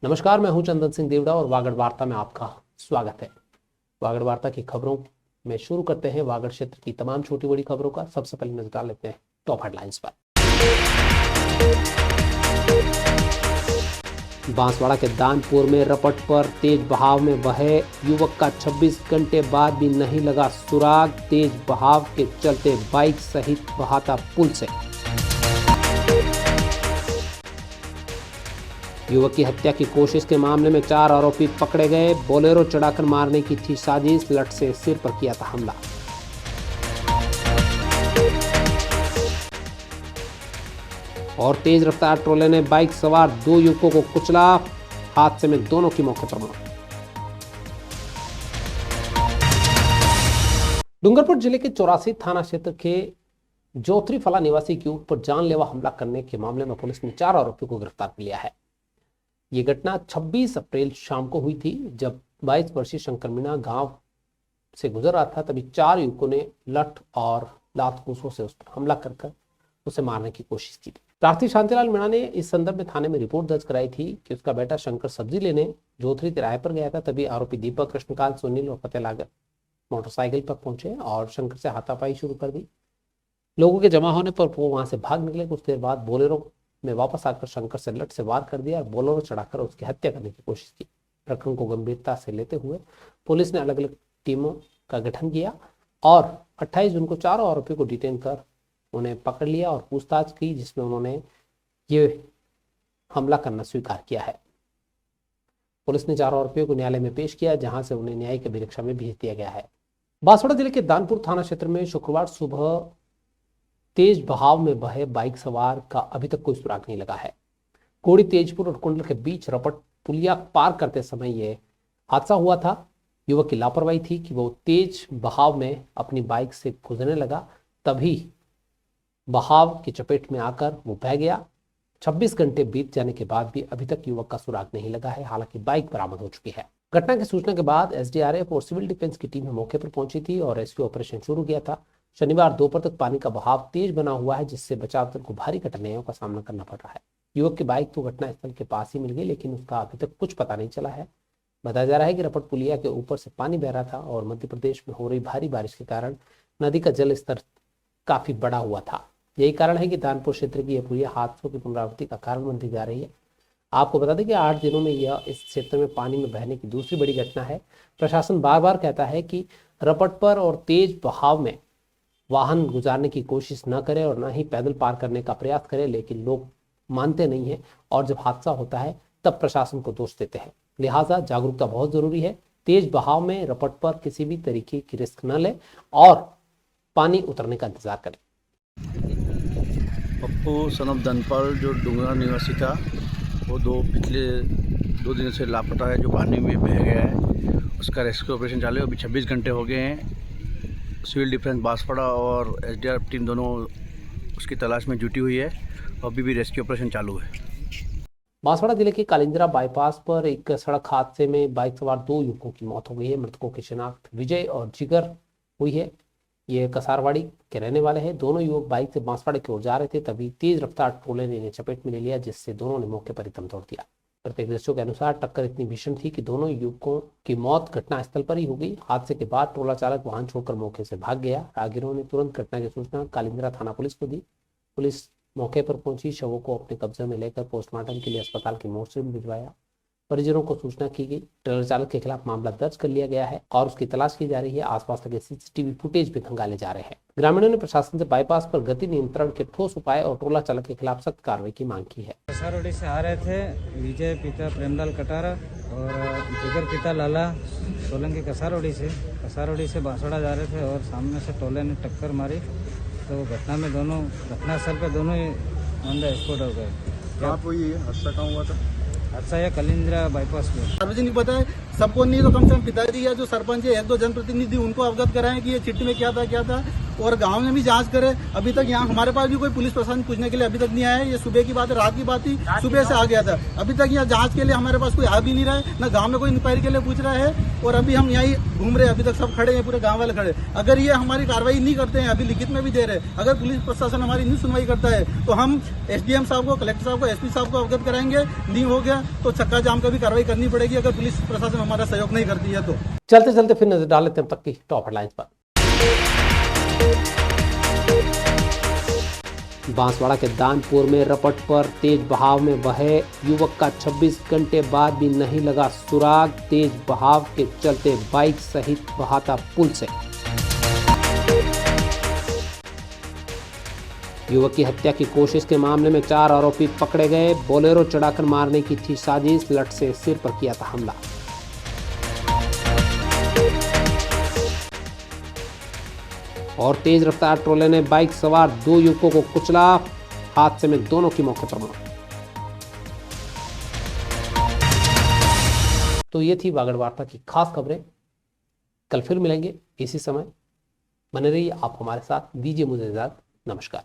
नमस्कार, मैं हूं चंदन सिंह देवड़ा और वागड़ वार्ता में आपका स्वागत है। वागड़ वार्ता की खबरों में शुरू करते हैं वागड़ क्षेत्र की तमाम छोटी बड़ी खबरों का। सबसे पहले नजर डाल लेते हैं टॉप हेडलाइंस पर। बांसवाड़ा के दानपुर में रपट पर तेज बहाव में बहे युवक का 26 घंटे बाद भी नहीं लगा सुराग। तेज बहाव के चलते बाइक सहित बहाता पुल से। युवक की हत्या की कोशिश के मामले में 4 आरोपी पकड़े गए। बोलेरो चढ़ाकर मारने की थी साजिश, लट से सिर पर किया था हमला। और तेज रफ्तार ट्रोले ने बाइक सवार 2 युवकों को कुचला। हादसे में दोनों की मौके पर मौत। डूंगरपुर जिले के 84 थाना क्षेत्र के जोथरीफला निवासी के ऊपर जानलेवा हमला करने के मामले में पुलिस ने 4 आरोपियों को गिरफ्तार कर लिया है। ये घटना 26 अप्रैल शाम को हुई थी, जब 22 वर्षीय शंकर मीणा गांव से गुजर रहा था। तभी 4 युवकों ने लठ और लात घूंसों से उस पर हमला कर उसे मारने की कोशिश की थी। प्रार्थी शांतिलाल मीणा ने इस संदर्भ में थाने में रिपोर्ट दर्ज कराई थी कि उसका बेटा शंकर सब्जी लेने जोथरी तिराहे पर गया था। तभी आरोपी दीपक, कृष्णकांत, सुनील और फतेह लागत मोटरसाइकिल पर पहुंचे और शंकर से हाथापाई शुरू कर दी। लोगों के जमा होने पर वो वहां से भाग निकले। कुछ देर बाद बोलेरो में वापस आकर शंकर से लठ से वार कर दिया और बोलेरो चढ़ाकर उसकी हत्या करने की कोशिश की। प्रकरण को गंभीरता से लेते हुए पुलिस ने अलग अलग टीमों का गठन किया और 28 जून को 4 आरोपियों को डिटेन कर उन्हें पकड़ लिया और पूछताछ की, जिसमें उन्होंने ये हमला करना स्वीकार किया है। पुलिस ने 4 आरोपियों को न्यायालय में पेश किया, जहां से उन्हें न्यायिक अभिरक्षा में भेज दिया गया है। बांसवाड़ा जिले के दानपुर थाना क्षेत्र में शुक्रवार सुबह तेज बहाव में बहे बाइक सवार का अभी तक कोई सुराग नहीं लगा है। कोड़ी, तेजपुर और कुंडल के बीच रपट पुलिया पार करते समय यह हादसा हुआ था। युवक की लापरवाही थी कि वो तेज बहाव में अपनी बाइक से गुजरने लगा, तभी बहाव की चपेट में आकर वो बह गया। 26 घंटे बीत जाने के बाद भी अभी तक युवक का सुराग नहीं लगा है। हालांकि बाइक बरामद हो चुकी है। घटना की सूचना के बाद एसडीआरएफ और सिविल डिफेंस की टीम मौके पर पहुंची थी और रेस्क्यू ऑपरेशन शुरू किया था। शनिवार दोपहर तक पानी का बहाव तेज बना हुआ है, जिससे बचाव दल को भारी कठिनाइयों का सामना करना पड़ रहा है। युवक की बाइक तो घटनास्थल के पास ही मिल गई, लेकिन उसका अभी तक कुछ पता नहीं चला है। बताया जा रहा है कि रपट पुलिया के ऊपर से पानी बह रहा था और मध्य प्रदेश में हो रही भारी बारिश के कारण नदी का जल स्तर काफी बढ़ा हुआ था। यही कारण है कि दानपुर क्षेत्र की यह पुलिया हादसों की पुनरावृत्ति का कारण बनती जा रही है। आपको बता दें कि 8 दिनों में यह इस क्षेत्र में पानी में बहने की दूसरी बड़ी घटना है। प्रशासन बार बार कहता है कि रपट पर और तेज बहाव में वाहन गुजारने की कोशिश न करें और न ही पैदल पार करने का प्रयास करें, लेकिन लोग मानते नहीं हैं और जब हादसा होता है तब प्रशासन को दोष देते हैं। लिहाजा जागरूकता बहुत जरूरी है। तेज बहाव में रपट पर किसी भी तरीके की रिस्क न लें और पानी उतरने का इंतजार करें। पप्पू सनफ दनपाल जो डूंगरा निवासी था, वो पिछले 2 दिन से लापता है, जो पानी में बह गया है। उसका रेस्क्यू ऑपरेशन चालू है। अभी 26 घंटे हो गए हैं। सिविल डिफेंस बांसवाड़ा और एसडीआरएफ टीम दोनों उसकी तलाश में जुटी हुई है। अभी भी रेस्क्यू ऑपरेशन चालू है। बांसवाड़ा जिले के कालिंद्रा बाईपास पर एक सड़क हादसे में बाइक सवार 2 युवकों की मौत हो गई है। मृतकों की शिनाख्त विजय और जिगर हुई है। ये कसारवाड़ी के रहने वाले हैं। दोनों युवक बाइक से बांसवाड़ा की ओर जा रहे थे, तभी तेज रफ्तार ट्रोले ने इन्हें चपेट में ले लिया, जिससे दोनों ने मौके पर ही दम तोड़ दिया। प्रत्यक्षदर्शियों के अनुसार टक्कर इतनी भीषण थी कि दोनों युवकों की मौत घटनास्थल पर ही हो गई। हादसे के बाद ट्रोला चालक वाहन छोड़कर मौके से भाग गया। राहगीरों ने तुरंत घटना की सूचना कालिंद्रा थाना पुलिस को दी। पुलिस मौके पर पहुंची, शवों को अपने कब्जे में लेकर पोस्टमार्टम के लिए अस्पताल की मोर्चरी में भिजवाया। परिजनों को सूचना की गई। ट्रेलर चालक के खिलाफ मामला दर्ज कर लिया गया है और उसकी तलाश की जा रही है। आसपास लगे सीसीटीवी फुटेज भी खंगाले जा रहे हैं। ग्रामीणों ने प्रशासन से बाईपास पर गति नियंत्रण के ठोस उपाय और ट्रोला चालक के खिलाफ सख्त कार्रवाई की मांग की है। कसारवाड़ी से आ रहे थे विजय पिता प्रेमलाल कटारा और जिगर पिता लाला सोलंकी कसारवाड़ी से बांसवाड़ा जा रहे थे और सामने से टोले ने टक्कर मारी, तो घटनास्थल पे दोनों ही ऑन द स्पॉट हो गए। कहाँ पे ये हादसा कहाँ हुआ था? हादसा यह कालिंद्रा बाईपास पे। सार्वजनिक बताए सबको नहीं तो कम से कम पिताजी या जो सरपंच है, 1-2 जनप्रतिनिधि, उनको अवगत कराएं कि ये चिट्ठी में क्या था। और गांव में भी जांच करे। अभी तक यहाँ हमारे पास भी कोई पुलिस प्रशासन पूछने के लिए अभी तक नहीं आया है। ये सुबह की बात है, रात की बात थी, सुबह से आ गया था। अभी तक यहाँ जांच के लिए हमारे पास कोई आ भी नहीं रहा है, ना गाँव में कोई इंक्वायरी के लिए पूछ रहा है। और अभी हम यहीं घूम रहे हैं, अभी तक सब खड़े हैं, पूरे गाँव वाले खड़े। अगर ये हमारी कार्रवाई नहीं करते हैं, अभी लिखित में भी दे रहे हैं, अगर पुलिस प्रशासन हमारी नहीं सुनवाई करता है तो हम SDM साहब को, कलेक्टर साहब को, SP साहब को अवगत कराएंगे। नहीं हो गया तो चक्का जाम का भी कार्रवाई करनी पड़ेगी, अगर पुलिस प्रशासन हमारा सहयोग नहीं करती है तो। चलते चलते फिर नजर डाल लेते हैं अब तक की टॉप हेडलाइंस पर। बांसवाड़ा के दानपुर में रपट पर तेज बहाव में बहे युवक का 26 घंटे बाद भी नहीं लगा सुराग। तेज बहाव के चलते बाइक सहित बहाता पुल से। युवक की हत्या की कोशिश के मामले में 4 आरोपी पकड़े गए। बोलेरो चढ़ाकर मारने की थी साजिश, लट से सिर पर किया था हमला। और तेज रफ्तार ट्रोले ने बाइक सवार 2 युवकों को कुचला। हादसे में दोनों की मौके पर मौत। तो ये थी वागड़ वार्ता की खास खबरें। कल फिर मिलेंगे इसी समय। बने रहिए आप हमारे साथ। दीजिए मुझे इजाजत। नमस्कार।